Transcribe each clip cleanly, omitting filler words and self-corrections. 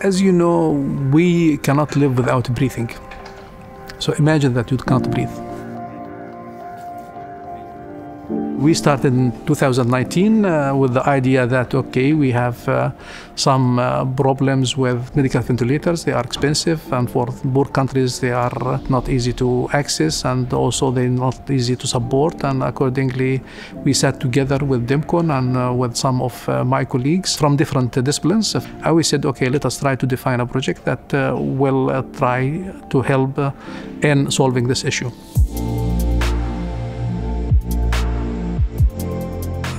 As you know, we cannot live without breathing. So imagine that you can't breathe. We started in 2019 with the idea that, okay, we have some problems with medical ventilators. They are expensive, and for poor countries, they are not easy to access, and also they're not easy to support. And accordingly, we sat together with DEMCON and with some of my colleagues from different disciplines. We said, okay, let us try to define a project that will try to help in solving this issue.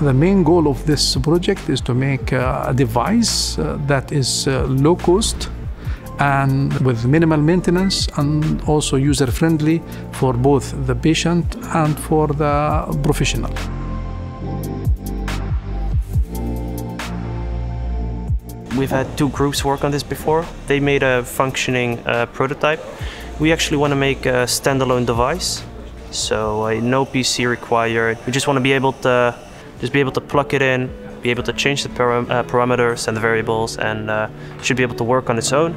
The main goal of this project is to make a device that is low cost and with minimal maintenance and also user-friendly for both the patient and for the professional. We've had two groups work on this before. They made a functioning prototype. We actually want to make a standalone device, so no PC required. We just want to be able to plug it in, be able to change the parameters and the variables, and should be able to work on its own.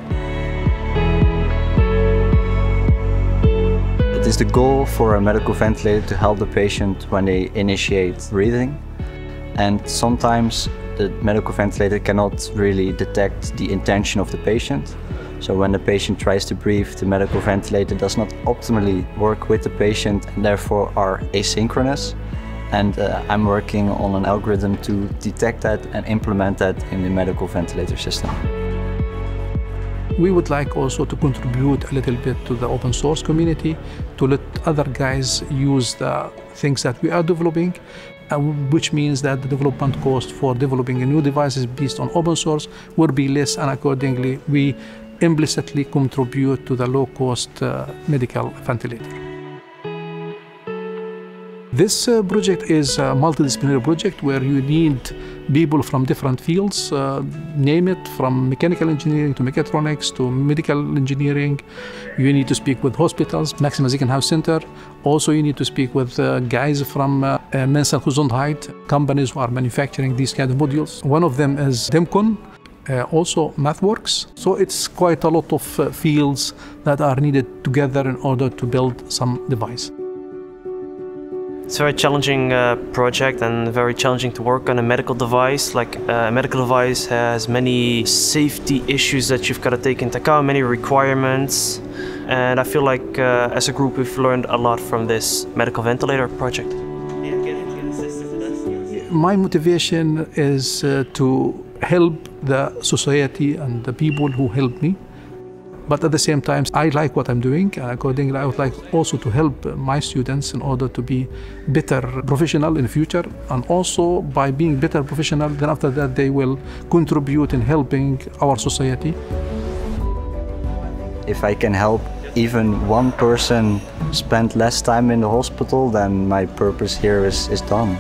It is the goal for a medical ventilator to help the patient when they initiate breathing. And sometimes the medical ventilator cannot really detect the intention of the patient. So when the patient tries to breathe, the medical ventilator does not optimally work with the patient and therefore are asynchronous. And I'm working on an algorithm to detect that and implement that in the medical ventilator system. We would like also to contribute a little bit to the open source community, to let other guys use the things that we are developing, which means that the development cost for developing a new devices based on open source will be less, and accordingly we implicitly contribute to the low-cost medical ventilator. This project is a multidisciplinary project where you need people from different fields, name it, from mechanical engineering to mechatronics to medical engineering. You need to speak with hospitals, Maximum Ziekenhaus Center. Also, you need to speak with guys from Mensa Gesundheit, companies who are manufacturing these kind of modules. One of them is DEMCON, also MathWorks. So it's quite a lot of fields that are needed together in order to build some device. It's a very challenging project and very challenging to work on a medical device. Like a medical device has many safety issues that you've got to take into account, many requirements. And I feel like as a group we've learned a lot from this medical ventilator project. My motivation is to help the society and the people who help me. But at the same time, I like what I'm doing. Accordingly, I would like also to help my students in order to be better professional in the future. And also by being better professional, then after that they will contribute in helping our society. If I can help even one person spend less time in the hospital, then my purpose here is done.